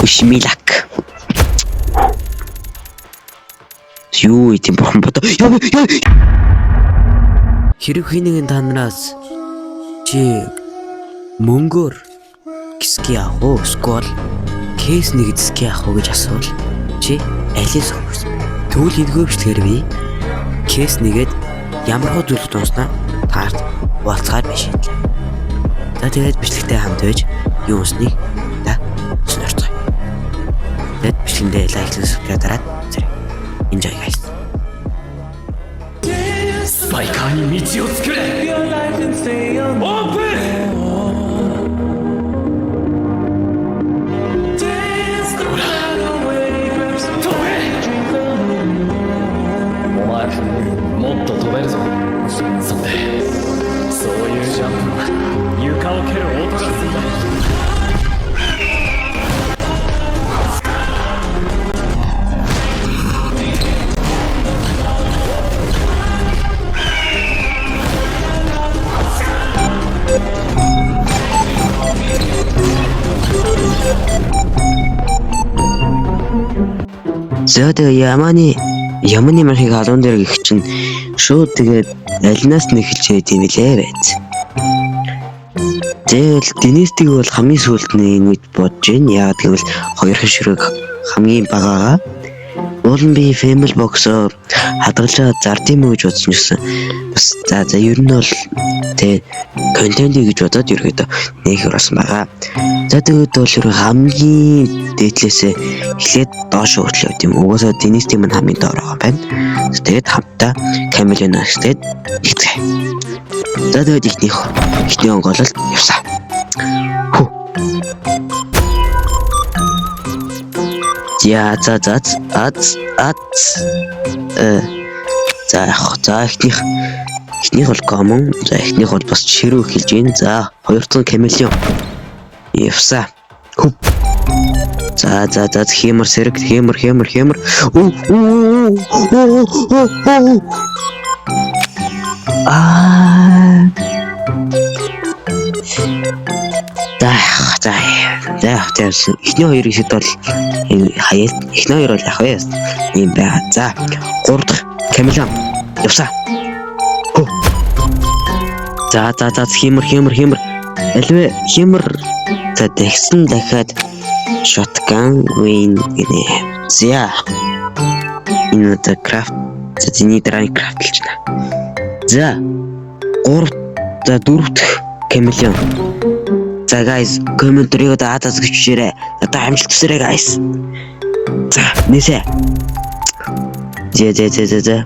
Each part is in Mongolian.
wish me luck. Юу ийм бурхан бодоо. Хэрэг хийнэг танаас чи мөнгөөр гисги авах уу? Эсвэл кейс нэг гисги авах уу гэж асуувал чи алийг сонгосон. Тэгвэл энэхүү бичлэгээр би кейс нэгээд ямар хөө зүйлд унснаа таарт болцохоор биш юм. За тэгээд бичлэгтэй хамт байж юу усныг та сонирцгоё. Тэгээд бичлэгэндээ лайклах subscribe дараад зэрэг enjoy guys. スパイカーに道を作れ。オープン。ほら飛べ。お前もっと飛べるぞ。そんでそういうジャンプは床を蹴る音がするんだ。Зөөдөө яманы мархыг халуун дээр гих чинь шууд тэгээд алинаас нь эхэлж яд юм лээ байц. Тэгэл Денистиг бол хамгийн сүүлдний энэ үед бодож байна. Яагаад гэвэл хоёр хишрэг хамгийн багаага уулын би family box-оо хадгалж зард юм уу гэж бодсон юмсан. Бас за ер нь бол тэг контент гэж бодоод ерөөдөө нэг орсон байгаа. За тэгээд бол хамгийн дээдлээсээ эхлээд доош хүртэл явд юм. Угаасаа Денистийн мань хамгийн доор байгаа байна. Тэгээд хамтаа Камилын ашигтад ихтэй. За тэгээд ихний онгололт явсан. Я за ихнийх бол common. За ихнийх бол бас ширүү хэлж гин. За 200 Камилион явсан. За хэмэр сэрэг хэмэр. За ихний хоёр ихэд бол хаяа ихний хоёр бол ах байс юм байна. За 3 дахь Камилион явсан. За хэмэр альвэ хэмэр. За тэгсэн дахиад shotgun win гинэ. За энэ одоо крафт зэний драй крафтлж байна. За 4 дахь Камилион. За guys комментарийг даатаас гिचээрэй. Одоо амжилт хүсээрэй guys. За нээсэ. За.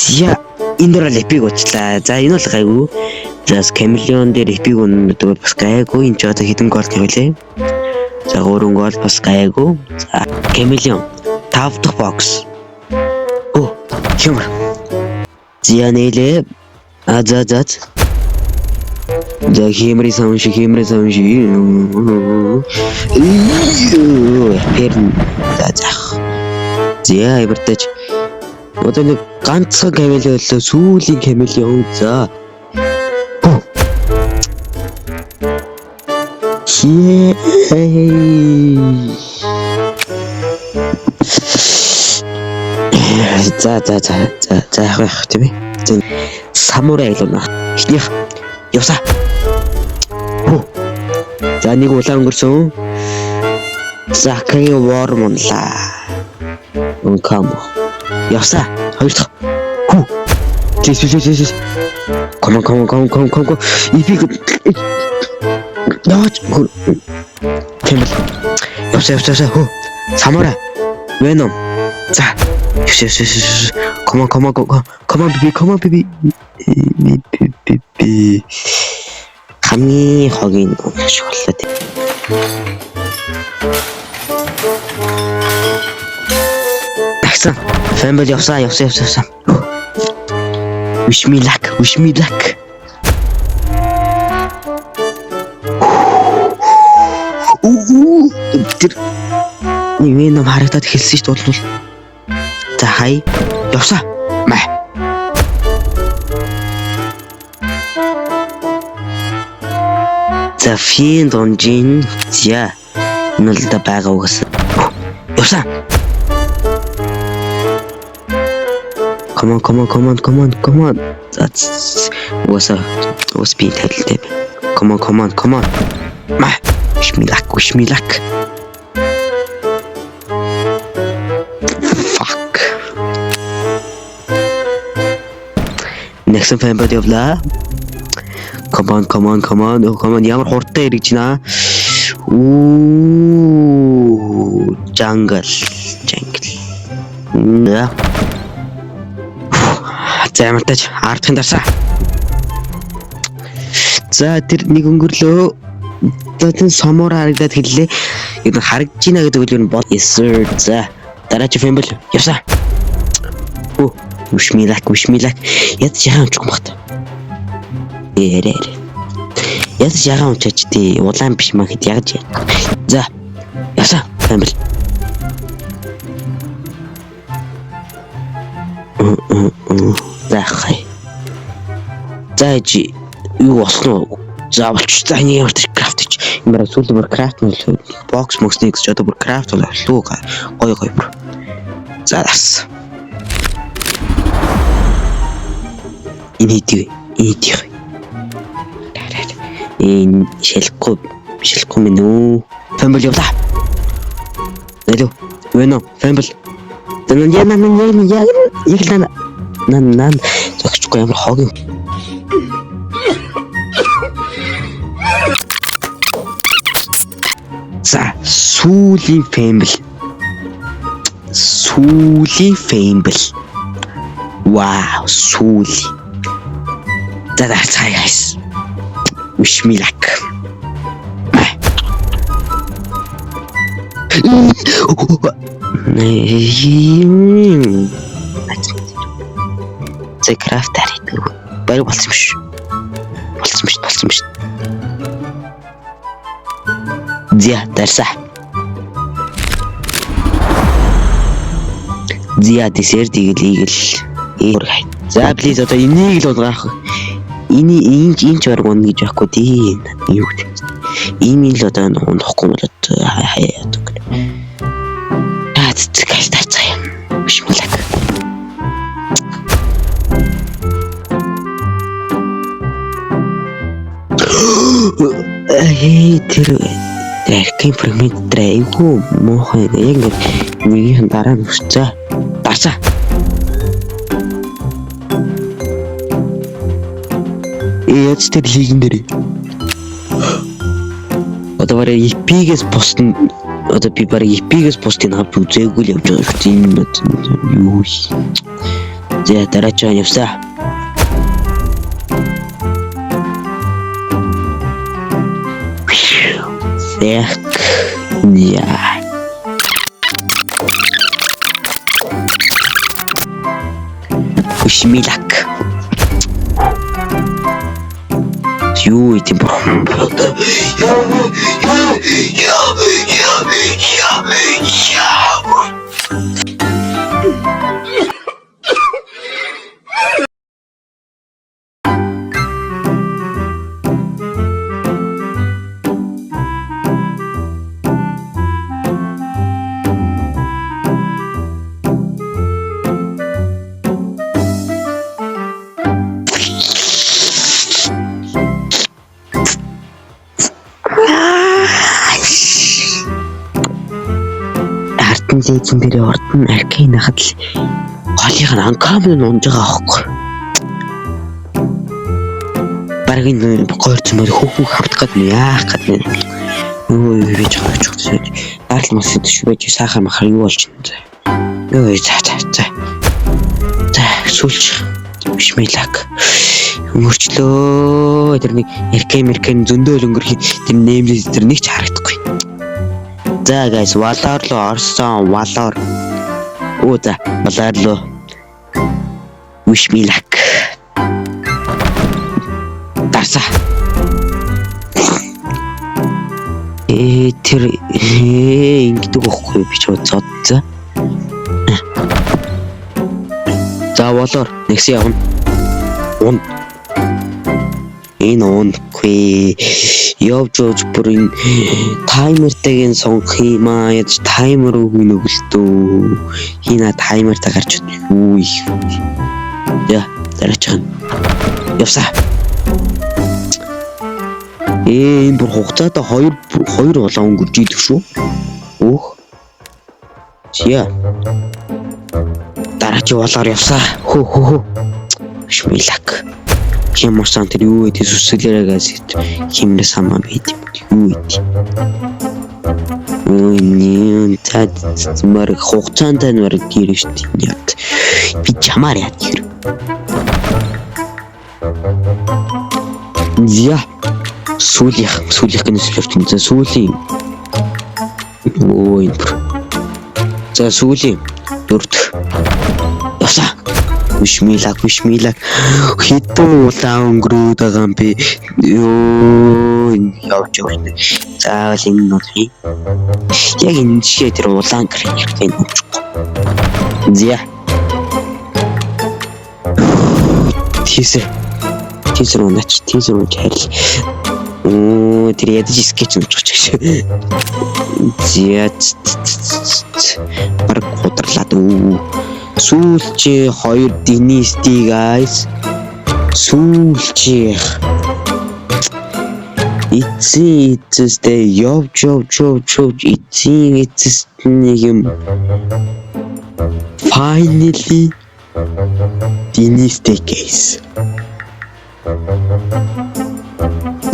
Я энэ дөр эпиг учлаа. За энэ бол гайгүй. За Камилион дээр эпиг өнөдөг бас гайгүй. Энд ч одоо хідэн гол тавилаа. За 3 гол бас гайгүй. За Камилион 5 дахь бокс. Хэмэр. За нээлээ. За хэмрээ саунши. Перн. За эвэртэж. Одоо нэг ганцхан Камилион боллоо. Сүүлийн Камилион. За. За яах вэ? Самурай луна. Ихнийх явсаа. За нэг улаан өнгөрсөн. За кай вормонла. Кам. Явсаа. Хоёр дахь. Please. Come on. Ипиг. Наач. Камил. Явсаа. Самурай. Venom. За. Come on, baby. Хамгийн хогийн шоколад. Таксан. Фэмбэл явсан. Wish me luck. Нэг ном харагдаад хэлсэн шүү дээ. За хай. Явсан. Маа. За фин донжин. За Энэ л да байгаа угаас. Явсан. Come on. Уус би талтай. Come on. Wish me luck. Fuck. Next fan body of la. Come on. Ямар хурдтай ирэж байна. Jungle. За ямартаж ардхын дарсаа. За тэр нэг өнгөрлөө. Тэн самура харагдаад хэллээ. Энэ харагдж байна гэдэг үл нь бод. Yes sir. За дараач фэн бэл явсаа. Wish me luck. Яд яхан ч юм бат. Ярэ. Яд яхан ч тий улаан биш маа хэд ягж. За явсаа фэн бэл. Захай. Зайжи юу болсон уу? Заавалч за энэ ямар ч крафт гэж. Ямар сүүл бүр крафт мэл бокс моксныг ч одоо бүр крафт болоо гоё бүр. За бас. Инидий. Энэ шилэхгүй минь үү? Фэмбэл явлаа. Нэлөө. Вэно, фэмбэл. Нан зогсчихгүй ямар хог юм. За сүүлийн фэмбэл. Вау, сүүли. That's hi guys. Wish me luck. Зэ крафт арит. Баяр болсон биш. Зя дарса. Зя десерт игэл. За please одоо энийг л угаах. Энийг ч барг унах гэж байхгүй тийм. Юу гэдэг. Ийм л одоо унахгүй бол хаяад. Гайс тацгаа юм. Биш мэлэг. Тэр аркейн фрагмент драйвгүй мохоо яг нэгийнхэн дараа нь өсцөө. Бацаа. Яц тэр легендари. Одоо барай EP-гээс постн одоо би барай EP-гээс постын хавд үзээгүй л явж байгаа шүү дээ. Юу. За дараач явсаа. Эх. Я. Wish me luck. Юу тийм боо. Лейзэн дээр ордон аркейн хахад л голынх нь анкамын унж байгаа аахгүй. Бараг энэ гойрцмөр хөөхөг хавдах гэдэг яах гэдэг юм. Юу хийж байгаа ч гэсэн. Дарал мас идэж байж сахар махар юу болж байна. Юу за. За сүлж бишмэлак. Өмөрчлөө. Тэр нэг аркейн зөндөөл өнгөрөх тэр нэмлээс тэр нэг ч харагдахгүй. За guys, валаар руу орсон. Валаар. За, валаар руу. Wish me luck. Дарса. Тэр ингэдэг байхгүй би ч бодсоо. За, валаар. Нэгс явна. Энэ унахгүй. вэ? Явж бүр энэ таймертайг нь сонгох юм аа. Ядч таймер өгнө өглөө. Хина таймертаа гарч юу их. Яа, дараач. Явсаа. Энэ бүр хугацаатай 2 болоо өнгөрч идэх шүү. Өөх. Яа. Дараач болоор явсаа. Хөө. Шмилак. Хэмсэн тэр юу гэдэг сүсэлэрэгээс хэмнэ самаа байд юм. Юу гэдэг. Өөний тад мар хугацаанд нь мар гэрэж штий яд. Би чамаар яд гэр. Зя. Сүүлийнх нь сүлэрч за сүүлийн. Ой. За сүүлийн 4. Явсаа. Вишмилак хитэн улаан өнгөрөөд байгаа юм би ёо явж байна. Заавал энэ нутгийг яг энэ жишээ тэр улаан гэрээ нөчгүй. Зя. Тийсэр унаач харил. Тэр ядаж скетч нөчөж гэж. Зя. Баг хударлаад үү. Сүүлчээ 2 динисти guys. Сүүлчээ эцэстэй явж эцэст нэг юм finally динисти guys.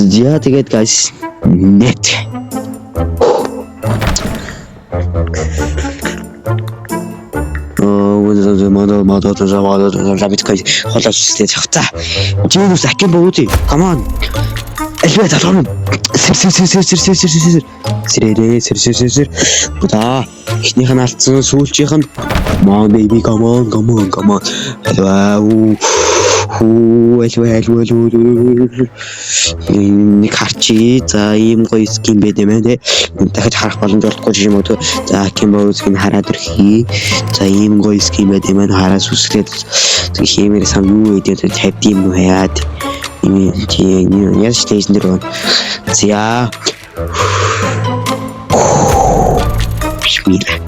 Яа тэгээд guys net Забиткой холооч стэйж хавцаа. Жинус акин буузи. Come on. Элвэ татгам. Сэр. Буда. Ихнийх нь алдсан сүүлчийнх нь Come on baby come on. Элвэ. Нэг харчи за ийм гоё скин байд юм ээ. Дахиж харах боломж олохгүй юм уу? За Kimbo скин хараад өрхий. За ийм гоё скин байд юм аа хараас үсгээд тэг хэмээр сам юу гэдэг тавьд юм уу яад. Ийм тийм яс стейшн дээр байна. За Бишмилла.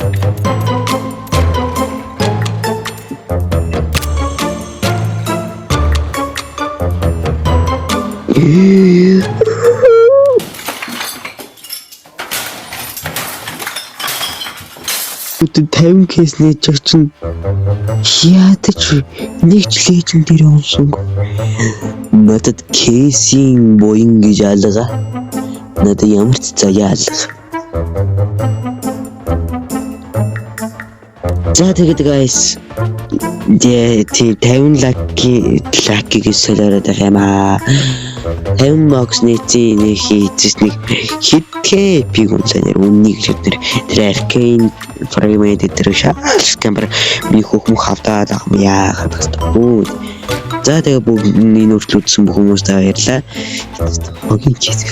Өдөр 50 кейс нээж чинь яатаж нэг ч леженд дээр онсон. Надад кейсийн боин гэж алга. Надад ямар ч заяа алга. За тэгээд guys тий 50 лаки гэж солиороод байгаа юм аа. 50 бокс нээцээ нэг хийцэс нэг хиткээ би гонцанер үннийг шүтэр тэр аркейн фреймэд тэр шаскамбар би хөхмөх хавтаад байгаа юм яахад хэвгүй. За тэгээ бүгдний нөрчлүүдсэн бүх хүмүүстээ баярлаа. Хогийн чийс.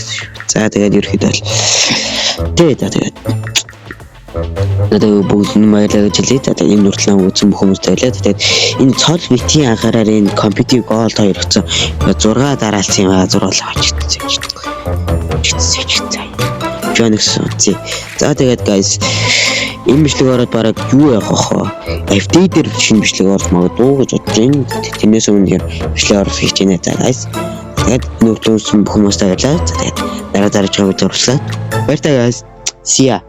За тэгээд ерөөхдөө тэгээд надад бүгд нь баярлалаа гэж хэлээ. Тэгээд энэ нүртлэн үзсэн бүх хүмүүст баярлалаа. Тэгээд энэ цол битийн анхаараар энэ компьютер голд 2 өгсөн. 6 дараалсан юм аа зурлаа очигдсан. Жонекс. За тэгээд guys энэ бичлэг ороод бараг юу явах вэ? FD дээр шинэ бичлэг орж магадгүй гэж бодож байна. Тэрнээс өмнө бичлэг орох гэж байна. За guys. Тэгээд нүртлэн үзсэн бүх хүмүүст баярлалаа. Тэгээд дараа дараагийн видео урлаа. Баярлалаа guys. See ya.